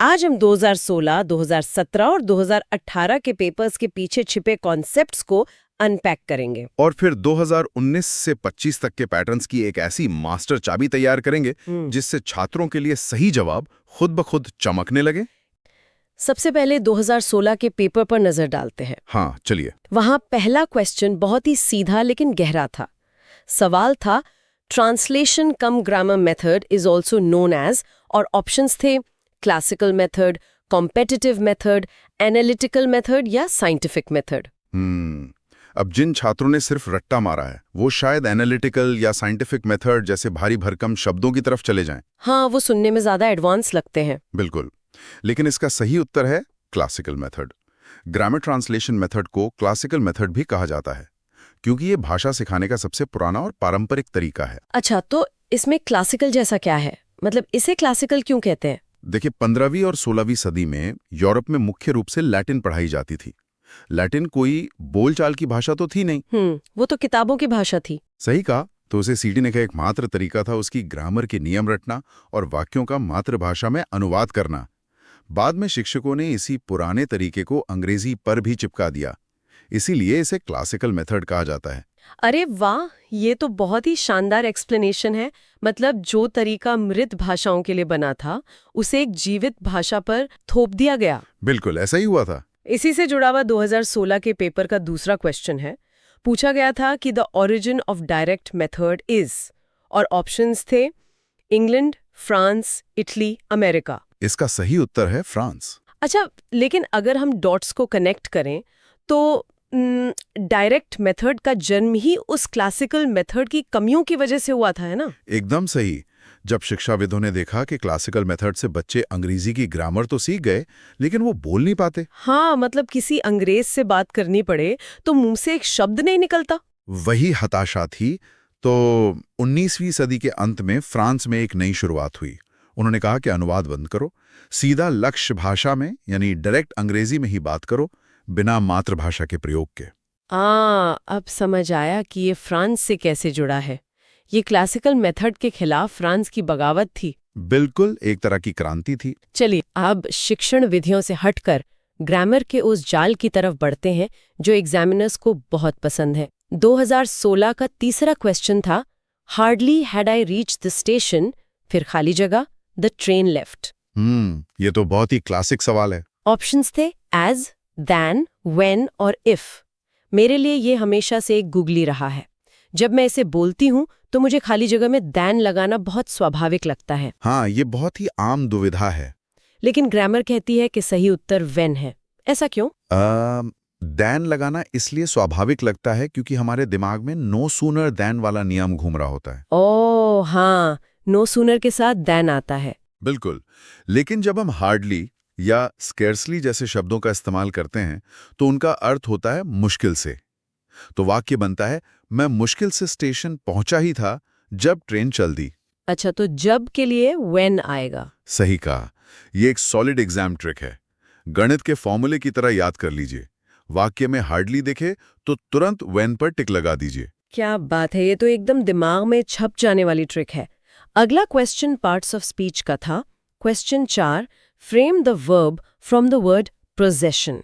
आज हम 2016, 2017 और 2018 के पेपर्स के पीछे छिपे कॉन्सेप्ट्स को अनपैक करेंगे। और फिर 2019 से 25 तक के पैटर्न्स की एक ऐसी मास्टर चाबी तैयार करेंगे जिससे छात्रों के लिए सही जवाब खुद ब खुद चमकने लगे। सबसे पहले 2016 के पेपर पर नजर डालते हैं। हाँ, चलिए। वहां पहला क्वेश्चन बहुत ही सीधा लेकिन गहरा था। सवाल था translation cum grammar method is also known as, और ऑप्शंस थे classical method, competitive method, analytical method या साइंटिफिक मेथड। अब जिन छात्रों ने सिर्फ रट्टा मारा है वो शायद एनालिटिकल या साइंटिफिक मेथड जैसे भारी भरकम शब्दों की तरफ चले जाएं। हाँ, वो सुनने में ज्यादा एडवांस लगते हैं। बिल्कुल, लेकिन इसका सही उत्तर है classical method. Grammar translation method को क्लासिकल मेथड भी कहा जाता है क्योंकि ये भाषा सिखाने का सबसे पुराना और पारंपरिक तरीका है। अच्छा, तो इसमें क्लासिकल जैसा क्या है? मतलब इसे क्लासिकल क्यों कहते हैं? देखिए, 15वीं और 16वीं सदी में यूरोप में मुख्य रूप से लैटिन पढ़ाई जाती थी। लैटिन कोई बोलचाल की भाषा तो थी नहीं। वो तो किताबों की भाषा थी। सही कहा। तो उसे सीखने का एकमात्र तरीका था उसकी ग्रामर के नियम रटना और वाक्यों का मातृभाषा में अनुवाद करना। बाद में शिक्षकों ने इसी पुराने तरीके को अंग्रेजी पर भी चिपका दिया, इसीलिए इसे क्लासिकल मेथड कहा जाता है। अरे वाह, ये तो बहुत ही शानदार एक्सप्लेनेशन है। मतलब जो तरीका मृत भाषाओं के लिए बना था उसे एक जीवित भाषा पर थोप दिया गया। बिल्कुल ऐसा ही हुआ था। इसी से जुड़ा हुआ 2016 के पेपर का दूसरा क्वेश्चन है। पूछा गया था कि the origin of direct method is, और ऑप्शंस थे इंग्लैंड, फ्रांस, इटली, अमेरिका। इसका सही उत्तर है फ्रांस। अच्छा, लेकिन अगर हम डॉट्स को कनेक्ट करें तो डायरेक्ट मेथड का जन्म ही उस क्लासिकल मेथड की कमियों की वजह से हुआ था, है ना? एकदम सही। जब शिक्षाविदों ने देखा कि क्लासिकल मेथड से बच्चे अंग्रेजी की ग्रामर तो सीख गए लेकिन वो बोल नहीं पाते। हाँ, मतलब किसी अंग्रेज से बात करनी पड़े तो मुंह से एक शब्द नहीं निकलता। वही हताशा थी। तो 19वीं सदी के अंत में फ्रांस में एक नई शुरुआत हुई। उन्होंने कहा कि अनुवाद बंद करो, सीधा लक्ष्य भाषा में यानी डायरेक्ट अंग्रेजी में ही बात करो, बिना मातृभाषा के प्रयोग के। अब समझ आया कि ये फ्रांस से कैसे जुड़ा है। ये क्लासिकल मेथड के खिलाफ फ्रांस की बगावत थी। बिल्कुल, एक तरह की क्रांति थी। चलिए, अब शिक्षण विधियों से हटकर ग्रामर के उस जाल की तरफ बढ़ते हैं जो एग्जामिनर्स को बहुत पसंद है। 2016 का तीसरा क्वेश्चन था hardly had I reach the station, फिर खाली जगह, द ट्रेन लेफ्ट। ये तो बहुत ही क्लासिक सवाल है। ऑप्शंस थे एज, देन, व्हेन और इफ। मेरे लिए ये हमेशा से एक गुगली रहा है। जब मैं इसे बोलती हूँ तो मुझे खाली जगह में देन लगाना बहुत स्वाभाविक लगता है। हाँ, ये बहुत ही आम दुविधा है। लेकिन ग्रामर कहती है कि सही उत्तर व्हेन है। ऐसा क्यों? देन लगाना इसलिए स्वाभाविक लगता है क्योंकि हमारे दिमाग में नो सूनर देन वाला नियम घूम रहा होता है। ओह हाँ, नो सूनर के साथ देन आता है। बिल्कुल, लेकिन जब हम हार्डली या स्केर्सली जैसे शब्दों का इस्तेमाल करते हैं तो उनका अर्थ होता है मुश्किल से। तो वाक्य बनता है मैं मुश्किल से स्टेशन पहुंचा ही था जब ट्रेन चल दी। अच्छा, तो जब के लिए व्हेन आएगा। सही कहा। ये एक सॉलिड एग्जाम ट्रिक है। गणित के फॉर्मूले की तरह याद कर लीजिए। वाक्य में हार्डली दिखे तो तुरंत व्हेन पर टिक लगा दीजिए। क्या बात है, ये तो एकदम दिमाग में छप जाने वाली ट्रिक है। अगला क्वेश्चन पार्ट्स ऑफ स्पीच का था। Question 4, frame the verb from the word possession.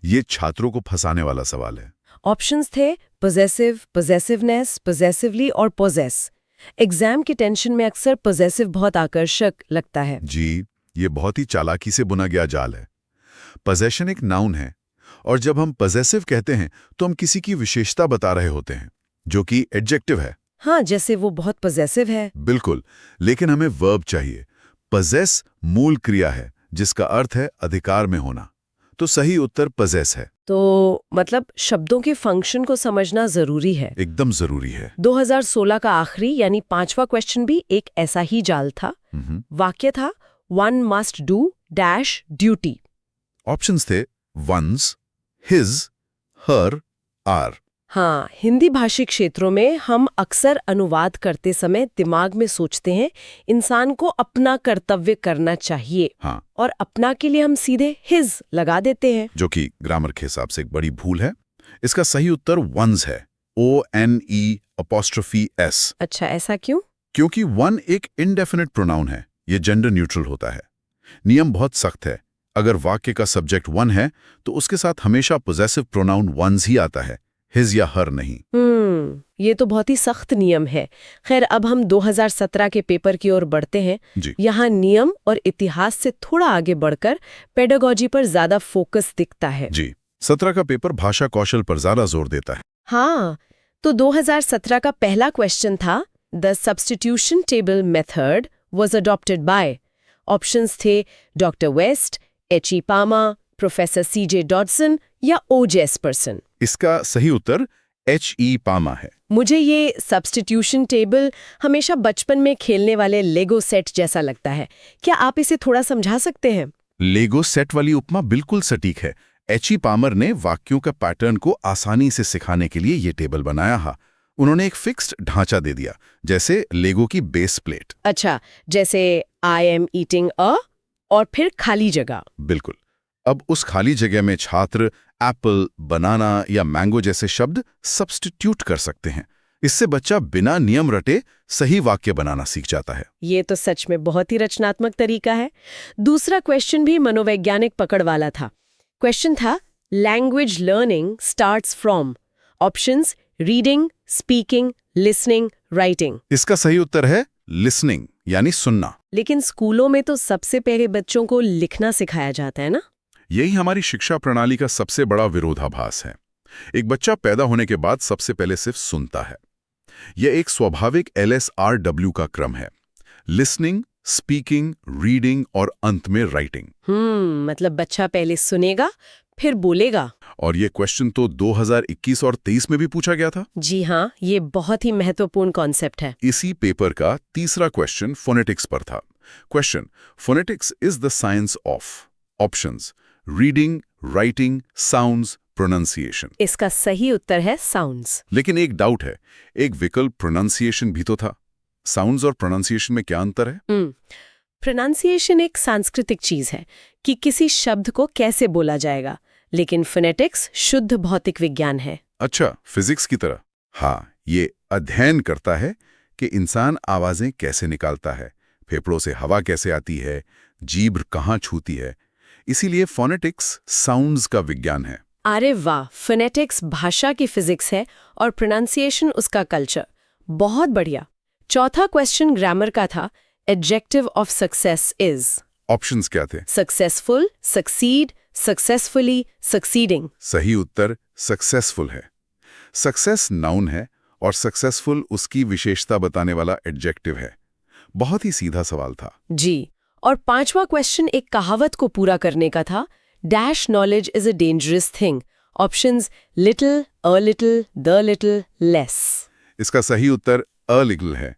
ये छात्रों को फंसाने वाला सवाल है। ऑप्शंस थे पोजेसिव, पोजेसिवनेस, पोजेसिवली और पोजेस। एग्जाम की टेंशन में अक्सर पोजेसिव बहुत आकर्षक लगता है। जी, ये बहुत ही चालाकी से बुना गया जाल है। पोजेशन एक नाउन है और जब हम पोजेसिव कहते हैं तो हम किसी की विशेषता बता रहे होते हैं जो कि एडजेक्टिव है। हाँ, जैसे वो बहुत पोजेसिव है। बिल्कुल, लेकिन हमें वर्ब चाहिए। पोजेस मूल क्रिया है जिसका अर्थ है अधिकार में होना। तो सही उत्तर पोजेस है। तो मतलब शब्दों के फंक्शन को समझना जरूरी है। एकदम जरूरी है। 2016 का आखिरी यानी 5वां क्वेश्चन भी एक ऐसा ही जाल था। वाक्य था one must do dash duty. Options थे वंस, हिज, हर, आर। हाँ, हिंदी भाषी क्षेत्रों में हम अक्सर अनुवाद करते समय दिमाग में सोचते हैं इंसान को अपना कर्तव्य करना चाहिए। हाँ, और अपना के लिए हम सीधे हिज लगा देते हैं, जो कि ग्रामर के हिसाब से एक बड़ी भूल है। इसका सही उत्तर वंस है, ONE''S। अच्छा, ऐसा क्यों? क्योंकि वन एक इंडेफिनिट प्रोनाउन है, ये जेंडर न्यूट्रल होता है। नियम बहुत सख्त है। अगर वाक्य का सब्जेक्ट वन है तो उसके साथ हमेशा पोजेसिव प्रोनाउन वंस ही आता है, हिज या हर नहीं। ये तो बहुत ही सख्त नियम है। खैर, अब हम 2017 के पेपर की ओर बढ़ते हैं। जी यहाँ नियम और इतिहास से थोड़ा आगे बढ़कर पेडागोजी पर ज्यादा फोकस दिखता है। जी 17 का पेपर भाषा कौशल पर ज्यादा जोर देता है। हाँ, तो 2017 का पहला क्वेश्चन था, the substitution table method was adopted by. Options थे doctor West, H E. Palmer, professor C.J. Dodson या O. जेस्पर्सन। इसका सही उत्तर H.E. पामा है। मुझे ये सब्स्टिट्यूशन टेबल हमेशा बचपन में खेलने वाले लेगो सेट जैसा लगता है। क्या आप इसे थोड़ा समझा सकते हैं? लेगो सेट वाली उपमा बिल्कुल सटीक है। H.E. पामर ने वाक्यों का पैटर्न को आसानी से सिखाने के लिए ये टेबल बनाया है। उन्होंने एक फिक्स्ड ढांचा दे दिया, जैसे लेगो की बेस प्लेट। अच्छा, जैसे आई एम ईटिंग अ और फिर खाली जगह। बिल्कुल। अब उस खाली जगह में छात्र एप्पल, बनाना या मैंगो जैसे शब्द सब्स्टिट्यूट कर सकते हैं। इससे बच्चा बिना नियम रटे सही वाक्य बनाना सीख जाता है। ये तो सच में बहुत ही रचनात्मक तरीका है। दूसरा क्वेश्चन भी मनोवैज्ञानिक पकड़ वाला था। क्वेश्चन था, language learning starts from. Options reading, speaking, listening, writing. इसका सही उत्तर है लिसनिंग, यानी सुनना। लेकिन स्कूलों में तो सबसे पहले बच्चों को लिखना सिखाया जाता है ना? यही हमारी शिक्षा प्रणाली का सबसे बड़ा विरोधाभास है। एक बच्चा पैदा होने के बाद सबसे पहले सिर्फ सुनता है। यह एक स्वाभाविक LSRW का क्रम है, लिसनिंग, स्पीकिंग, रीडिंग और अंत में राइटिंग। मतलब बच्चा पहले सुनेगा फिर बोलेगा। और ये क्वेश्चन तो 2021 और 23 में भी पूछा गया था। जी हाँ, ये बहुत ही महत्वपूर्ण कॉन्सेप्ट है। इसी पेपर का तीसरा क्वेश्चन फोनेटिक्स पर था। Question, phonetics is the science of. Options reading, writing, sounds, pronunciation. इसका सही उत्तर है साउंड्स। लेकिन एक डाउट है, एक विकल्प प्रोनाउंसिएशन भी तो था। साउंड्स और प्रोनाउंसिएशन में क्या अंतर है? प्रोनाउंसिएशन एक सांस्कृतिक चीज है कि किसी शब्द को कैसे बोला जाएगा, लेकिन फोनेटिक्स शुद्ध भौतिक विज्ञान है। अच्छा, फिजिक्स की तरह। हाँ, ये अध्ययन करता है कि इंसान आवाजें कैसे निकालता है, फेफड़ों से हवा कैसे आती है, जीभ कहाँ छूती है। इसीलिए फोनेटिक्स साउंड्स का विज्ञान है। अरे वाह, फोनेटिक्स भाषा की फिजिक्स है और प्रोनाउंसिएशन उसका कल्चर। बहुत बढ़िया। चौथा क्वेश्चन ग्रामर का था, adjective of success is. Options क्या थे? Successful, succeed, successfully, succeeding. सही उत्तर सक्सेसफुल है। सक्सेस नाउन है और सक्सेसफुल उसकी विशेषता बताने वाला एडजेक्टिव है। बहुत ही सीधा सवाल था। जी। और पांचवा क्वेश्चन एक कहावत को पूरा करने का था, dash knowledge is a dangerous thing. Options little, a little, the little, less. इसका सही उत्तर अ लिटिल है।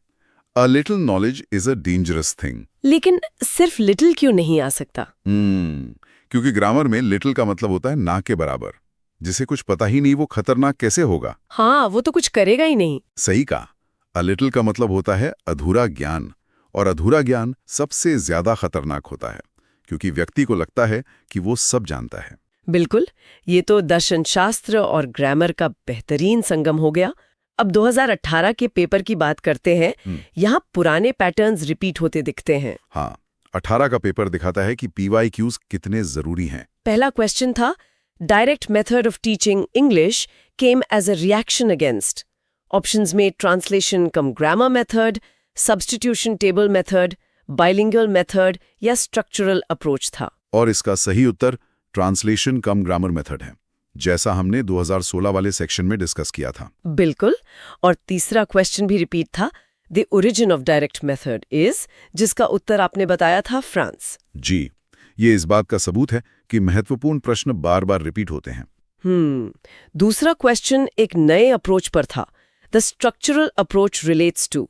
A little knowledge is a dangerous thing. लेकिन सिर्फ लिटिल क्यों नहीं आ सकता? क्योंकि ग्रामर में लिटिल का मतलब होता है ना के बराबर। जिसे कुछ पता ही नहीं वो खतरनाक कैसे होगा? हाँ, वो तो कुछ करेगा ही नहीं। सही कहा। अ लिटिल का मतलब होता है अधूरा ज्ञान, और अधूरा ज्ञान सबसे ज्यादा खतरनाक होता है, क्योंकि व्यक्ति को लगता है कि वो सब जानता है। बिल्कुल, ये तो दर्शन शास्त्र और ग्रामर का बेहतरीन संगम हो गया। अब 2018 के पेपर की बात करते हैं। यहाँ पुराने पैटर्न्स रिपीट होते दिखते हैं। हाँ, 18 का पेपर दिखाता है कि PYQs कितने जरूरी हैं। पहला क्वेश्चन था, direct method of teaching English came as a reaction against. Options में translation cum grammar method, substitution table method, bilingual method या स्ट्रक्चरल अप्रोच था। और इसका सही उत्तर ट्रांसलेशन कम ग्रामर मेथड है, जैसा हमने 2016 वाले सेक्शन में डिस्कस किया था। बिल्कुल। और तीसरा क्वेश्चन भी रिपीट था, the origin of direct method is, जिसका उत्तर आपने बताया था फ्रांस। जी, ये इस बात का सबूत है कि महत्वपूर्ण प्रश्न बार बार रिपीट होते हैं। दूसरा क्वेश्चन एक नए अप्रोच पर था, the structural approach relates to.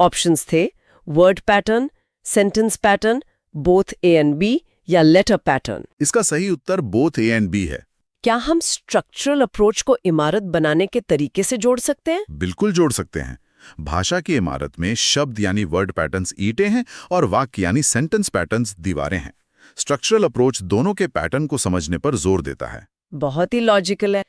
Options थे word pattern, sentence pattern, both A and B या लेटर पैटर्न। इसका सही उत्तर बोथ ए एंड बी है। क्या हम स्ट्रक्चरल अप्रोच को इमारत बनाने के तरीके से जोड़ सकते हैं? बिल्कुल जोड़ सकते हैं। भाषा की इमारत में शब्द यानी वर्ड पैटर्न्स ईंटें हैं और वाक्य यानी सेंटेंस पैटर्न्स दीवारें हैं। स्ट्रक्चरल अप्रोच दोनों के पैटर्न को समझने पर जोर देता है। बहुत ही लॉजिकल है।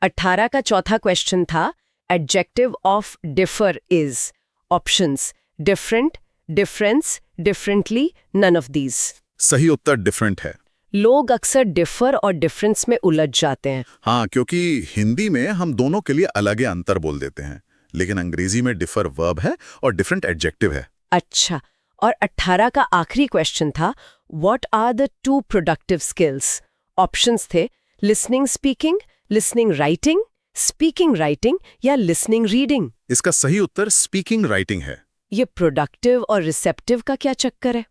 18 का चौथा क्वेश्चन था, adjective of differ is. Options different, difference, differently, none of these. सही उत्तर डिफरेंट है। लोग अक्सर डिफर और डिफरेंस में उलझ जाते हैं। हाँ, क्योंकि हिंदी में हम दोनों के लिए अलग अंतर बोल देते हैं, लेकिन अंग्रेजी में डिफर वर्ब है और डिफरेंट एडजेक्टिव है। अच्छा, और 18 का आखिरी क्वेश्चन था, what are the 2 productive skills? Options थे listening speaking, listening writing, speaking writing या लिसनिंग रीडिंग। इसका सही उत्तर स्पीकिंग राइटिंग है। ये प्रोडक्टिव और रिसेप्टिव का क्या चक्कर है?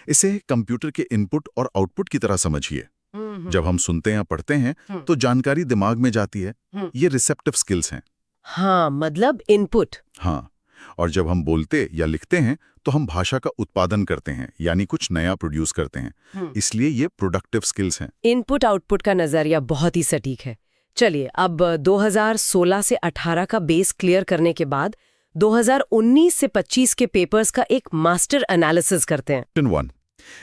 इसे कंप्यूटर के इनपुट और आउटपुट की तरह समझिए। जब हम सुनते या पढ़ते हैं तो जानकारी दिमाग में जाती है, ये रिसेप्टिव स्किल्स हैं। हाँ, मतलब इनपुट। हाँ, और जब हम बोलते या लिखते हैं तो हम भाषा का उत्पादन करते हैं, यानी कुछ नया प्रोड्यूस करते हैं। इसलिए ये प्रोडक्टिव स्किल्स हैं। इनपुट आउटपुट का नजरिया बहुत ही सटीक है। चलिए, अब 2016 से 18 का बेस क्लियर करने के बाद 2019 से 25 के पेपर्स का एक मास्टर एनालिसिस करते हैं। Question 1.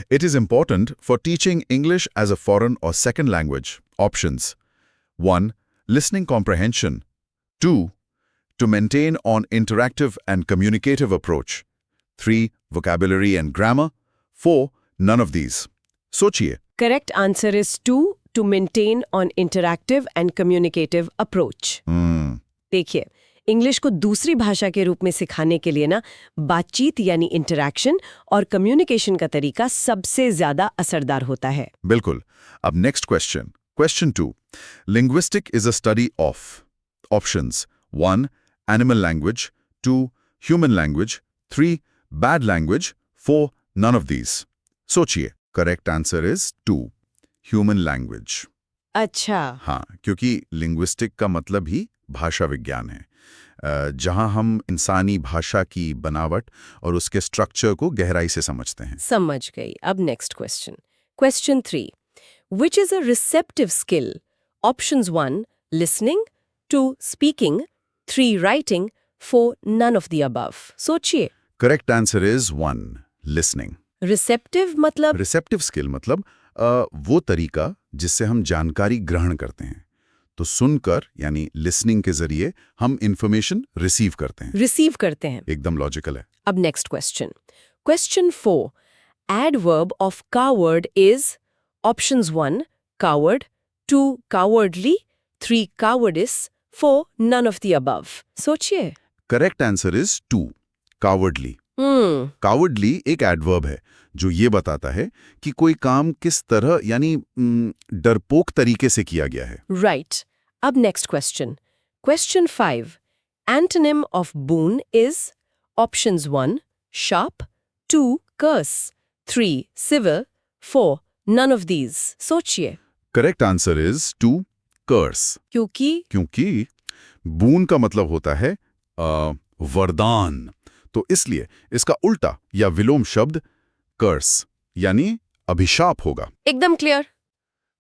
It is important for teaching English as a foreign or second language. Options. 1. Listening comprehension. 2. To maintain on interactive and communicative approach. 3. Vocabulary and grammar. 4. None of these. सोचिए। Correct answer is 2, to maintain on interactive and communicative approach. देखिए, English को दूसरी भाषा के रूप में सिखाने के लिए ना बातचीत यानी इंटरैक्शन और कम्युनिकेशन का तरीका सबसे ज्यादा असरदार होता है। बिल्कुल। अब next question, question 2. Linguistic is a study of. Options. 1. Animal language. 2. Human language. 3. Bad language. 4. None of these. सोचिए। Correct answer is 2. Human language. अच्छा। हाँ, क्योंकि लिंग्विस्टिक का मतलब ही भाषा विज्ञान है, जहां हम इंसानी भाषा की बनावट और उसके स्ट्रक्चर को गहराई से समझते हैं। समझ गई। अब next question, question 3. Which is a receptive skill? Options 1 listening, 2 speaking, 3 writing, 4 none of the above. सोचिए। Correct answer is 1 listening. Receptive मतलब? रिसेप्टिव स्किल मतलब वो तरीका जिससे हम जानकारी ग्रहण करते हैं। तो सुनकर यानी लिसनिंग के जरिए हम इंफॉर्मेशन रिसीव करते हैं। एकदम लॉजिकल है। अब next question, question 4. Adverb of coward is? Options 1 coward, 2 cowardly, 3 cowardice, 4 none of the above. सोचिए। Correct answer is 2 cowardly. Cowardly एक एडवर्ब है जो ये बताता है कि कोई काम किस तरह यानी डरपोक तरीके से किया गया है। राइट। अब next question, question 5. Antonym of boon is? Options 1 sharp, 2 curse, 3 civil, 4 none of these. सोचिए। Correct answer is 2 curse. क्योंकि बून का मतलब होता है वरदान, तो इसलिए इसका उल्टा या विलोम शब्द कर्स यानी अभिशाप होगा। एकदम क्लियर।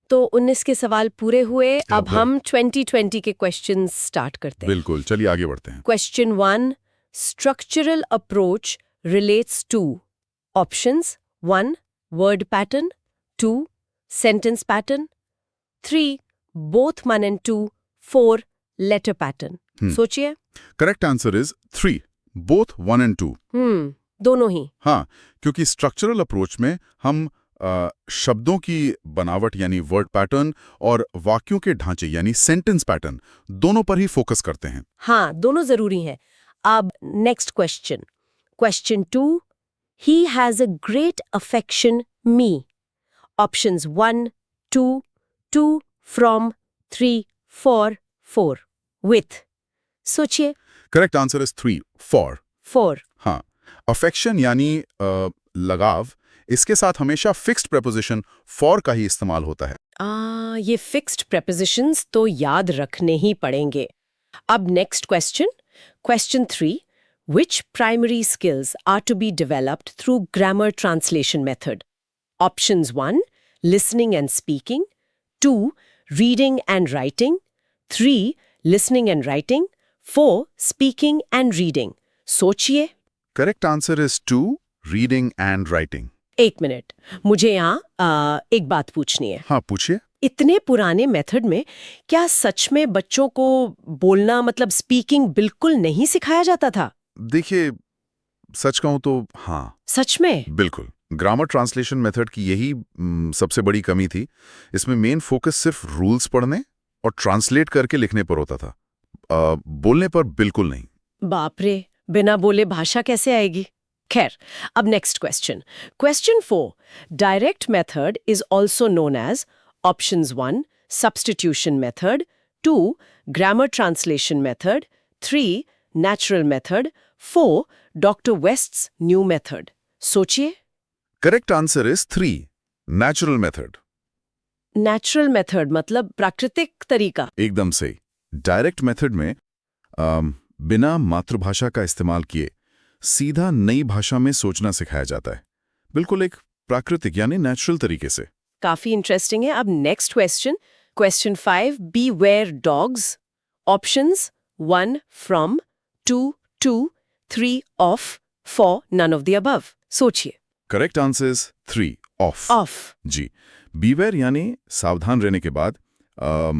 तो 19 के सवाल पूरे हुए। अब हम 2020 के क्वेश्चंस स्टार्ट करते हैं। बिल्कुल, चलिए आगे बढ़ते हैं। Question 1. Structural approach relates to? Options 1 word pattern, 2 sentence pattern, 3 both 1 and 2, 4 letter pattern. सोचिए। Correct answer is 3 both 1 and 2। दोनों ही। हाँ, क्योंकि स्ट्रक्चरल अप्रोच में हम शब्दों की बनावट यानी वर्ड पैटर्न और वाक्यों के ढांचे यानी सेंटेंस पैटर्न दोनों पर ही फोकस करते हैं। हाँ, दोनों जरूरी हैं। अब next question, question 2. He has a great affection me? Options 1 2, 2 from, 3 for, 4 with. सोचिए। Correct answer is 3 for. हाँ, अफेक्शन यानी लगाव, इसके साथ हमेशा फिक्स्ड प्रेपोजिशन फॉर का ही इस्तेमाल होता है। ये फिक्स्ड प्रेपोजिशंस तो याद रखने ही पड़ेंगे। अब next question, question 3. Which primary skills are to be developed through grammar translation method? Options 1 listening and speaking, 2 reading and writing, 3 listening and writing, 4 speaking and reading. सोचिए। Correct answer is 2 reading and writing. एक minute, मुझे यहाँ एक बात पूछनी है। हाँ, पूछिए। इतने पुराने मेथड में क्या सच में बच्चों को बोलना मतलब स्पीकिंग बिल्कुल नहीं सिखाया जाता था? देखिए, सच कहूं तो हाँ। सच में? बिल्कुल। ग्रामर ट्रांसलेशन मेथड की यही सबसे बड़ी कमी थी। इसमें मेन फोकस सिर्फ रूल्स पढ़ने और ट्रांसलेट करके लिखने पर होता था, बोलने पर बिल्कुल नहीं। बाप रे, बिना बोले भाषा कैसे आएगी? खैर, अब next question. Question 4, direct method is also known as options 1 substitution method, 2 grammar translation method, 3 natural method, 4 doctor West's new method. सोचिए। Correct answer is 3 natural method. Natural method मतलब प्राकृतिक तरीका। एकदम सही। डायरेक्ट मेथड में बिना मातृभाषा का इस्तेमाल किए सीधा नई भाषा में सोचना सिखाया जाता है, बिल्कुल एक प्राकृतिक यानी नेचुरल तरीके से। काफी इंटरेस्टिंग है। अब next question, question 5, beware dogs. Options 1 from, 2 to, 3 of, 4 none of the above. सोचिए। Correct answer is 3 of. Of. जी, बीवेयर यानी सावधान रहने के बाद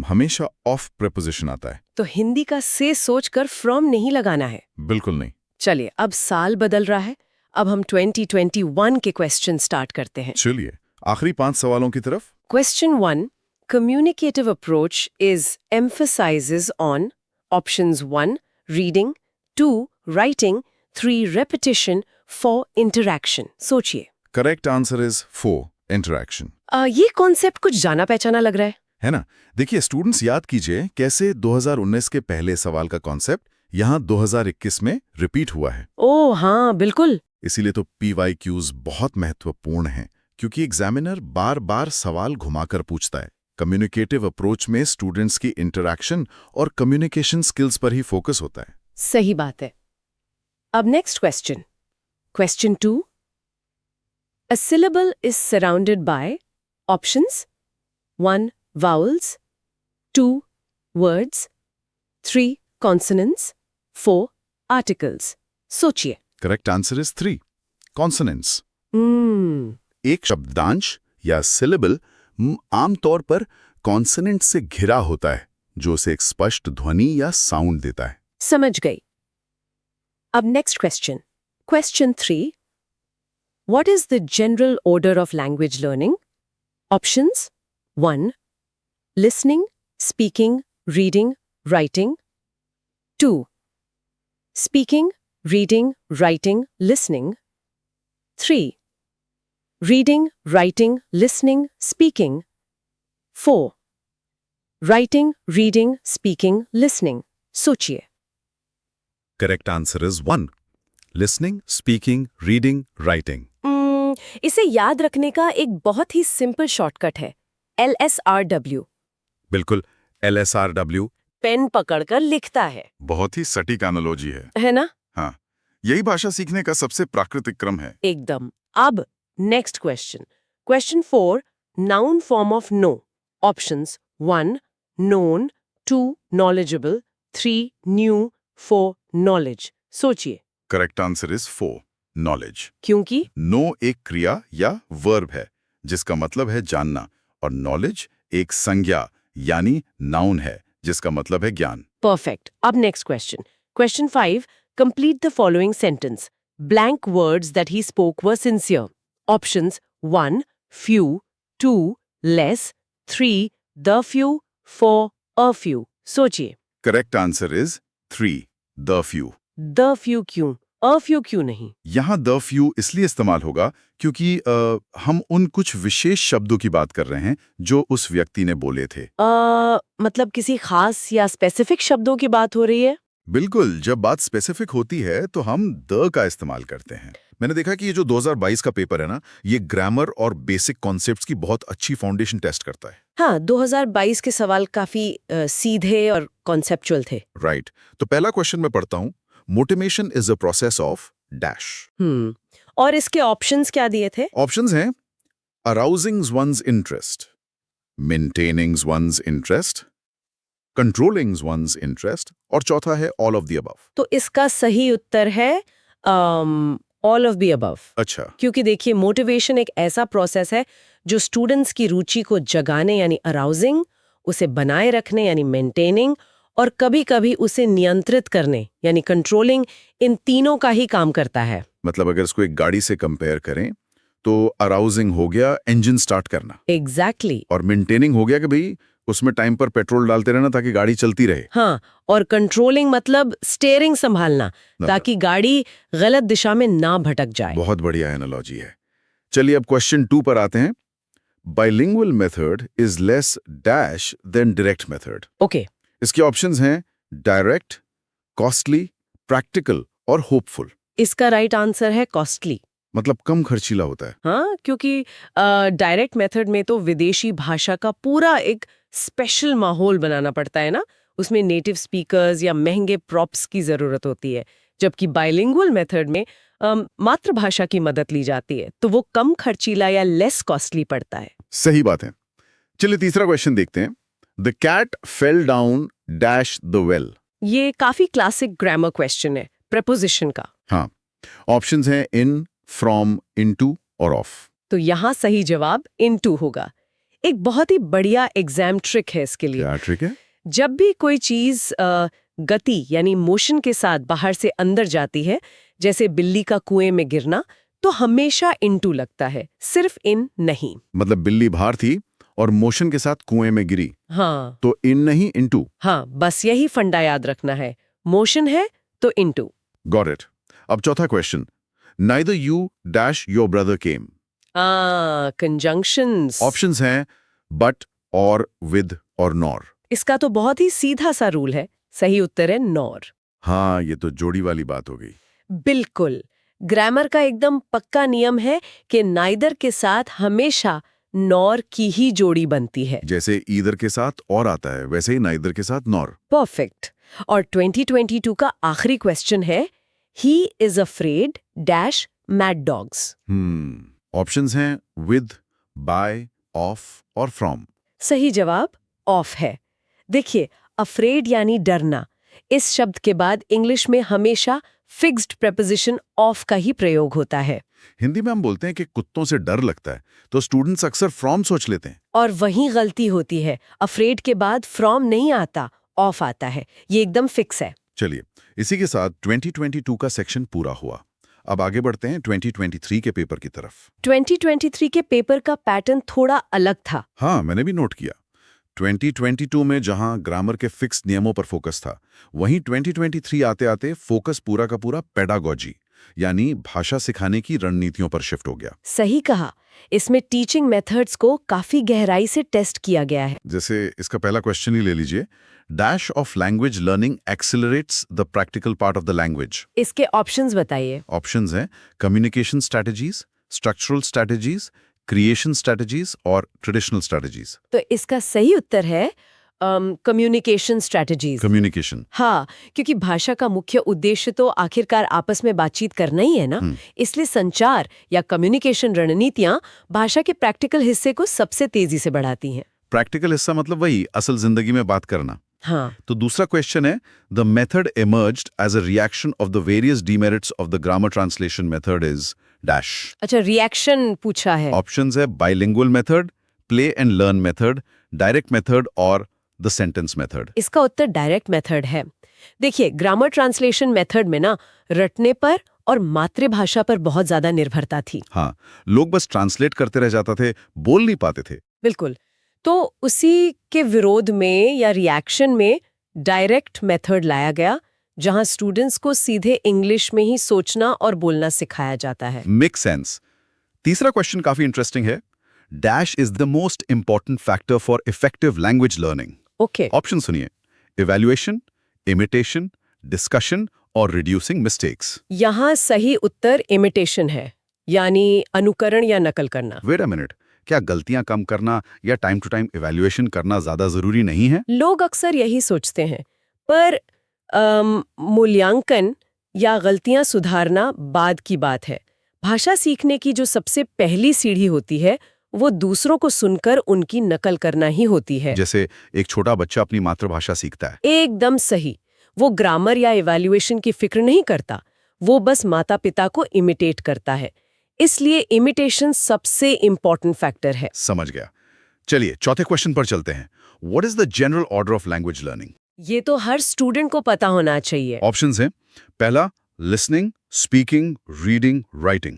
हमेशा ऑफ प्रेपोजिशन आता है। तो हिंदी का से सोचकर फ्रॉम नहीं लगाना है। बिल्कुल नहीं। चलिए, अब साल बदल रहा है। अब हम 2021 के क्वेश्चन स्टार्ट करते हैं। चलिए आखिरी 5 सवालों की तरफ। Question 1. Communicative approach is emphasizes on options 1 reading, 2 writing, 3 repetition, 4 interaction. सोचिए। Correct answer is 4 interaction. ये कॉन्सेप्ट कुछ जाना पहचाना लग रहा है ना। देखिए स्टूडेंट्स, याद कीजिए कैसे 2019 के पहले सवाल का कॉन्सेप्ट यहाँ 2021 में रिपीट हुआ है। ओह हाँ, बिल्कुल। इसीलिए तो PYQs बहुत महत्वपूर्ण हैं, क्योंकि एग्जामिनर बार बार सवाल घुमाकर पूछता है। कम्युनिकेटिव अप्रोच में स्टूडेंट्स की इंटरैक्शन और कम्युनिकेशन स्किल्स पर ही फोकस होता है। सही बात है। अब next question, question 2. A syllable is surrounded by options 1 vowels, 2 words, 3 consonants, 4 articles. सोचिए। Correct answer is 3 consonants. Hmm. एक शब्दांश या सिलेबल आमतौर पर कॉन्सोनेंट से घिरा होता है, जो उसे एक स्पष्ट ध्वनि या साउंड देता है। समझ गई। अब next question, question 3. What is the general order of language learning? Options 1 listening, speaking, reading, writing. 2 speaking, reading, writing, listening. 3 reading, writing, listening, speaking. 4 writing, reading, speaking, listening. सोचिए। Correct answer is 1 listening, speaking, reading, writing. इसे याद रखने का एक बहुत ही simple shortcut है, LSRW। बिल्कुल, LSRW। Pen पकड़कर लिखता है। बहुत ही सटीक एनालॉजी है ना? हाँ, यही भाषा सीखने का सबसे प्राकृतिक क्रम है। एकदम। अब next question, question 4, noun form of know. Options 1 known, 2 knowledgeable, 3 new, 4 knowledge. सोचिए। Correct answer is 4 knowledge. क्योंकि नो एक क्रिया या वर्ब है जिसका मतलब है जानना, और नॉलेज एक संज्ञा यानी नाउन है जिसका मतलब है ज्ञान। परफेक्ट। अब next question, question 5, complete the following sentence. Blank words that he spoke were sincere. Options 1 few, 2 less, 3 the few, 4 a few. सोचिए। Correct answer is 3 the few. The few क्यों, अ फ्यू क्यों नहीं? यहाँ the few इसलिए इस्तेमाल होगा क्योंकि हम उन कुछ विशेष शब्दों की बात कर रहे हैं जो उस व्यक्ति ने बोले थे। मतलब किसी खास या स्पेसिफिक शब्दों की बात हो रही है? बिल्कुल, जब बात स्पेसिफिक होती है तो हम द का इस्तेमाल करते हैं। मैंने देखा कि ये जो 2022 का पेपर है ना, ये ग्रामर और बेसिक कॉन्सेप्ट्स की बहुत अच्छी फाउंडेशन टेस्ट करता है। हाँ, 2022 के सवाल काफी सीधे और कॉन्सेप्चुअल थे। राइट। तो पहला क्वेश्चन मैं पढ़ता हूँ। Motivation is a process of dash. और इसके ऑप्शंस क्या दिए थे? ऑप्शंस हैं arousing one's interest, maintaining one's interest, controlling one's interest, और चौथा है ऑल ऑफ द अबव। तो इसका सही उत्तर है ऑल ऑफ द अबव। अच्छा। क्योंकि देखिए, मोटिवेशन एक ऐसा प्रोसेस है जो स्टूडेंट्स की रुचि को जगाने यानी अराउजिंग, उसे बनाए रखने यानी मेंटेनिंग, और कभी-कभी उसे नियंत्रित करने यानी कंट्रोलिंग, इन तीनों का ही काम करता है। मतलब अगर इसको एक गाड़ी से कंपेयर करें तो अराउजिंग हो गया इंजन स्टार्ट करना, एग्जैक्टली और मेंटेनिंग हो गया कि भाई उसमें टाइम पर पेट्रोल डालते रहना ताकि गाड़ी चलती रहे। हाँ, और कंट्रोलिंग मतलब स्टीयरिंग संभालना ताकि गाड़ी गलत दिशा में ना भटक जाए। बहुत बढ़िया एनालॉजी है। चलिए अब क्वेश्चन 2 पर आते हैं। Bilingual method is less dash than direct method. Okay, इसके ऑप्शंस हैं डायरेक्ट, कॉस्टली, प्रैक्टिकल और होपफुल। इसका राइट आंसर है कॉस्टली। मतलब कम खर्चीला होता है। हाँ, क्योंकि डायरेक्ट मेथड में तो विदेशी भाषा का पूरा एक स्पेशल माहौल बनाना पड़ता है ना, उसमें नेटिव स्पीकर्स या महंगे प्रॉप्स की जरूरत होती है। जबकि बाइलिंगुअल मेथड में मातृभाषा की मदद ली जाती है, तो वो कम खर्चीला या लेस कॉस्टली पड़ता है। सही बात है। चलिए तीसरा क्वेश्चन देखते हैं। The cat fell down dash the well. ये काफी क्लासिक ग्रामर क्वेश्चन है, प्रपोजिशन का। हाँ, ऑप्शंस हैं इन, फ्रॉम, इनटू और ऑफ। तो यहाँ सही जवाब इनटू होगा। एक बहुत ही बढ़िया एग्जाम ट्रिक है इसके लिए। क्या ट्रिक है? जब भी कोई चीज गति यानी मोशन के साथ बाहर से अंदर जाती है, जैसे बिल्ली का कुएं में गिरना, तो हमेशा इनटू लगता है, सिर्फ इन नहीं। मतलब बिल्ली बाहर थी और मोशन के साथ कुएं में गिरी, हाँ तो इन नहीं इनटू। हाँ, बस यही फंडा याद रखना है। मोशन है तो इनटू। Got it. अब चौथा question. Neither you dash your brother came. Conjunctions. Options हैं बट, और, विद और नॉर। इसका तो बहुत ही सीधा सा रूल है, सही उत्तर है नॉर। हाँ, ये तो जोड़ी वाली बात हो गई। बिल्कुल, ग्रामर का एकदम पक्का नियम है कि नाइदर के साथ हमेशा नॉर की ही जोड़ी बनती है। जैसे ईदर के साथ और आता है, वैसे ही नाइदर के साथ नॉर। परफेक्ट। और 2022 का आखिरी क्वेश्चन है, he is afraid dash mad dogs. Options हैं विद, बाय, ऑफ और फ्रॉम। सही जवाब ऑफ है। देखिए, अफ्रेड यानी डरना, इस शब्द के बाद इंग्लिश में हमेशा फिक्स्ड प्रेपोजिशन ऑफ का ही प्रयोग होता है। हिंदी में हम बोलते हैं कि कुत्तों से डर लगता है, तो स्टूडेंट्स अक्सर फ्रॉम सोच लेते हैं। और वहीं गलती होती है, अफ्रेड के बाद फ्रॉम नहीं आता, ऑफ आता है। ये एकदम फिक्स है। चलिए, इसी के साथ 2022 का सेक्शन पूरा हुआ। अब आगे बढ़ते हैं 2023 के पेपर की तरफ। 2023 के पेपर का पैटर्न थोड़ा अलग था। हाँ, मैंने भी नोट किया। 2022 में जहां ग्रामर के फिक्स नियमों पर फोकस था, वहीं 2023 आते आते फोकस पूरा का पूरा पेडागॉजी यानी भाषा सिखाने की रणनीतियों पर शिफ्ट हो गया। सही कहा, इसमें टीचिंग मेथड्स को काफी गहराई से टेस्ट किया गया है। जैसे इसका पहला क्वेश्चन ही ले लीजिए। Dash of language learning accelerates the practical part of the language. इसके ऑप्शंस बताइए। ऑप्शंस हैं communication strategies, structural strategies, creation strategies और ट्रेडिशनल स्ट्रैटेजीज। तो इसका सही उत्तर है कम्युनिकेशन स्ट्रैटेजीज। कम्युनिकेशन। हाँ, क्योंकि भाषा का मुख्य उद्देश्य तो आखिरकार आपस में बातचीत करना ही है ना, इसलिए संचार या कम्युनिकेशन रणनीतियां भाषा के प्रैक्टिकल हिस्से को सबसे तेजी से बढ़ाती हैं। प्रैक्टिकल हिस्सा मतलब वही असल जिंदगी में बात करना। हाँ, तो दूसरा क्वेश्चन है, the method emerged as a reaction of the various demerits of the grammar translation method is dash। अच्छा, रिएक्शन पूछा है। ऑप्शंस है bilingual method, play and learn method, direct method और the sentence method। इसका उत्तर direct method है। देखिए, grammar translation method में ना रटने पर और मातृभाषा पर बहुत ज्यादा निर्भरता थी। हाँ, लोग बस ट्रांसलेट करते रह जाते थे, बोल नहीं पाते थे। बिल्कुल। तो उसी के विरोध में या रिएक्शन में डायरेक्ट मेथड लाया गया, जहां स्टूडेंट्स को सीधे इंग्लिश में ही सोचना और बोलना सिखाया जाता है। Make sense. तीसरा क्वेश्चन काफी इंटरेस्टिंग है। Dash is the most important factor for effective language learning. Okay, option सुनिए, इवैल्यूएशन, इमिटेशन, डिस्कशन और रिड्यूसिंग मिस्टेक्स। यहाँ सही उत्तर इमिटेशन है, यानी अनुकरण या नकल करना। वेट अ मिनट, क्या गलतियां कम करना या टाइम टू टाइम इवैल्यूएशन करना ज्यादा जरूरी नहीं है? लोग अक्सर यही सोचते हैं, पर मूल्यांकन या गलतियां सुधारना बाद की बात है। भाषा सीखने की जो सबसे पहली सीढ़ी होती है, वो दूसरों को सुनकर उनकी नकल करना ही होती है। जैसे एक छोटा बच्चा अपनी मातृभाषा सीखता है। एकदम सही। वो ग्रामर या इवैल्यूएशन की फिक्र नहीं करता, वो बस माता पिता को इमिटेट करता है। इसलिए इमिटेशन सबसे इंपॉर्टेंट फैक्टर है। समझ गया। चलिए चौथे क्वेश्चन पर चलते हैं। What is the general order of language learning? ये तो हर स्टूडेंट को पता होना चाहिए। ऑप्शंस हैं, पहला लिसनिंग, स्पीकिंग, रीडिंग, राइटिंग।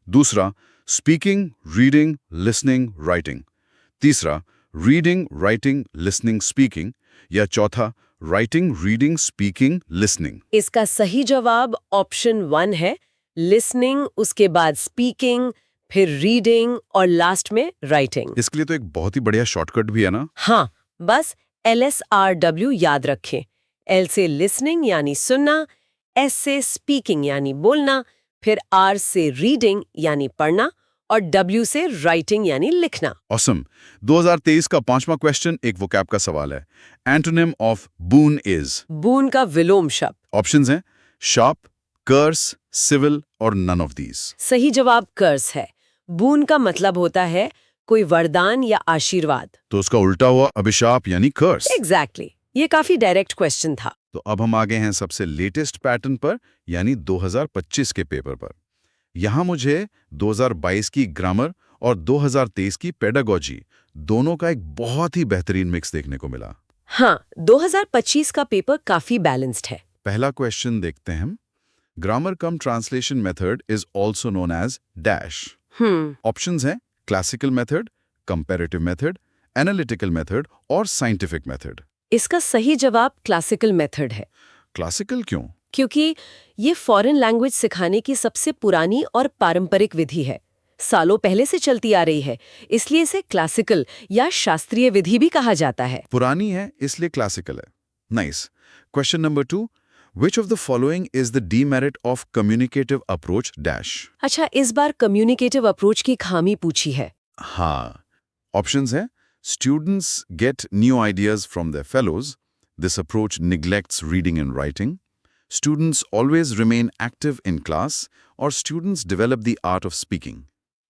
दूसरा स्पीकिंग, रीडिंग, लिसनिंग, राइटिंग। तीसरा, रीडिंग, राइटिंग, लिसनिंग, स्पीकिंग। या चौथा, राइटिंग, रीडिंग, स्पीकिंग, लिसनिंग। इसका सही जवाब ऑप्शन 1 है, लिसनिंग, उसके बाद स्पीकिंग, फिर रीडिंग और लास्ट में राइटिंग। इसके लिए तो एक बहुत ही बढ़िया शॉर्टकट भी है ना। हाँ, बस LSRW याद रखें। L से लिसनिंग यानी सुनना, S से स्पीकिंग यानी बोलना, फिर R से रीडिंग यानी पढ़ना और W से राइटिंग यानी लिखना। ऑसम। 2023 का 5वां क्वेश्चन एक वोकैब का सवाल है। Antonym of boon is. Boon का विलोम शब्द। ऑप्शंस हैं शार्प, कर्स, सिविल और नन ऑफ दीज। सही जवाब कर्स है। बून का मतलब होता है कोई वरदान या आशीर्वाद। तो उसका उल्टा हुआ अभिशाप यानी कर्स। एग्जैक्टली। ये काफी डायरेक्ट क्वेश्चन था। तो अब हम आगे हैं सबसे लेटेस्ट पैटर्न पर, यानी 2025 के पेपर पर। यहां मुझे 2022 की ग्रामर और 2023 की पेडागोजी दोनों का एक बहुत ही बेहतरीन मिक्स देखने को मिला। हाँ, 2025 का पेपर काफी बैलेंस्ड है। पहला क्वेश्चन देखते हैं हम। Grammar cum translation method is also known as dash. Options हैं classical method, comparative method, analytical method और साइंटिफिक मेथड। इसका सही जवाब क्लासिकल मेथड है। क्लासिकल क्यों? क्योंकि ये फॉरेन लैंग्वेज सिखाने की सबसे पुरानी और पारंपरिक विधि है, सालों पहले से चलती आ रही है, इसलिए इसे क्लासिकल या शास्त्रीय विधि भी कहा जाता है। पुरानी है इसलिए क्लासिकल है। Nice. Question number 2, which of the following is the demerit of communicative approach dash. अच्छा, इस बार कम्युनिकेटिव अप्रोच की खामी पूछी है। हाँ, ऑप्शंस हैं students get new ideas from their fellows, this approach neglects reading and writing, students always remain active in class, or students develop the art of speaking.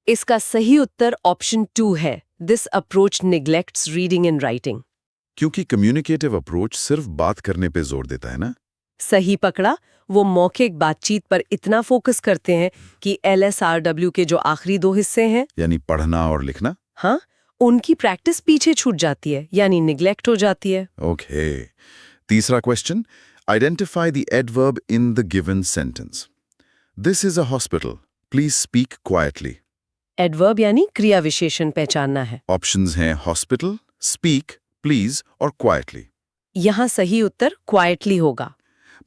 इसका सही उत्तर ऑप्शन 2 है, this approach neglects reading and writing. क्योंकि communicative approach सिर्फ बात करने पे जोर देता है ना। सही पकड़ा। वो मौखिक बातचीत पर इतना फोकस करते हैं कि LSRW के जो आखिरी 2 हिस्से हैं, यानी पढ़ना और लिखना, हाँ, उनकी प्रैक्टिस पीछे छूट जाती है, यानी निग्लेक्ट हो जाती है। ओके। तीसरा question, identify the adverb in the given sentence. This is a hospital, please speak quietly. Adverb यानी क्रिया विशेषण पहचानना है। ऑप्शंस हैं हॉस्पिटल, स्पीक, प्लीज और क्वाइटली। यहाँ सही उत्तर क्वाइटली होगा।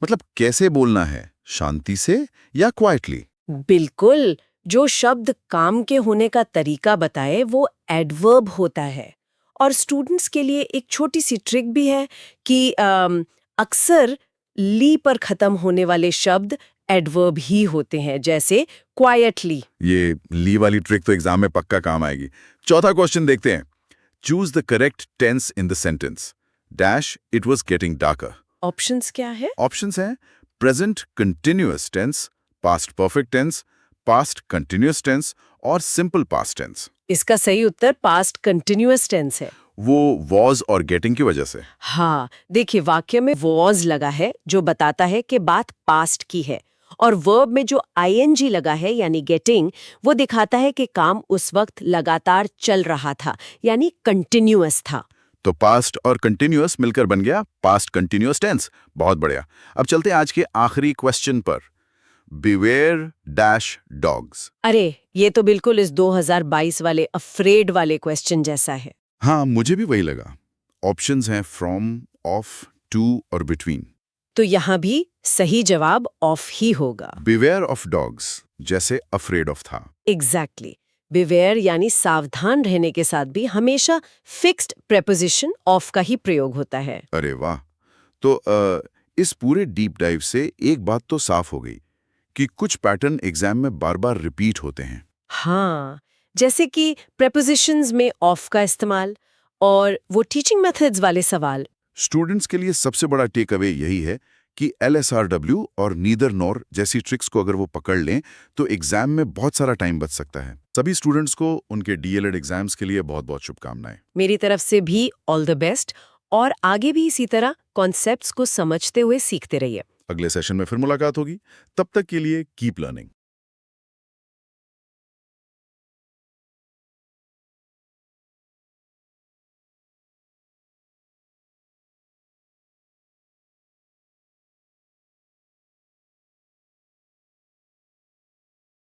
मतलब कैसे बोलना है, शांति से या क्वाइटली? बिल्कुल, जो शब्द काम के होने का तरीका बताए वो एडवर्ब होता है। और स्टूडेंट्स के लिए एक छोटी सी ट्रिक भी है कि अक्सर ली पर खत्म होने वाले शब्द एडवर्ब ही होते हैं, जैसे क्वाइटली। ये ली वाली ट्रिक तो एग्जाम में पक्का काम आएगी। चौथा क्वेश्चन देखते हैं। Choose the correct tense in the sentence dash it was getting darker. Options क्या है? ऑप्शंस हैं present continuous tense, past perfect tense, past continuous tense और सिंपल पास्ट टेंस। इसका सही उत्तर पास्ट कंटिन्यूअस टेंस है। वो वॉज और गेटिंग की वजह से। हाँ, देखिए वाक्य में वॉज लगा है जो बताता है कि बात पास्ट की है, और वर्ब में जो ING लगा है यानी गेटिंग, वो दिखाता है कि काम उस वक्त लगातार चल रहा था, यानी कंटिन्यूअस था। तो पास्ट और कंटिन्यूअस मिलकर बन गया पास्ट कंटिन्यूअस टेंस। बहुत बढ़िया। अब चलते हैं आज के आखिरी क्वेश्चन पर। Beware dash dogs. अरे, ये तो बिल्कुल इस 2022 वाले अफ्रेड वाले क्वेश्चन जैसा है। हाँ, मुझे भी वही लगा। ऑप्शंस हैं फ्रॉम, ऑफ, टू और बिटवीन। तो यहाँ भी सही जवाब ऑफ ही होगा। बिवेयर ऑफ डॉग्स जैसे अफ्रेड ऑफ था। एग्जैक्टली। बिवेयर यानी सावधान रहने के साथ भी हमेशा फिक्स्ड प्रेपोजिशन ऑफ का ही प्रयोग होता है। अरे वाह। तो इस पूरे डीप डाइव से एक बात तो साफ हो गई कि कुछ पैटर्न एग्जाम में बार बार रिपीट होते हैं। हाँ, जैसे कि प्रेपोजिशंस में ऑफ का इस्तेमाल और वो टीचिंग मेथड्स वाले सवाल। स्टूडेंट्स के लिए सबसे बड़ा टेक अवे यही है कि LSRW और नीदर नॉर जैसी ट्रिक्स को अगर वो पकड़ लें तो एग्जाम में बहुत सारा टाइम बच सकता है। सभी स्टूडेंट्स को उनके DLED एग्जाम्स के लिए बहुत बहुत शुभकामनाएं। मेरी तरफ से भी ऑल द बेस्ट, और आगे भी इसी तरह कॉन्सेप्ट्स को समझते हुए सीखते रहिए। अगले सेशन में फिर मुलाकात होगी। तब तक के लिए कीप लर्निंग।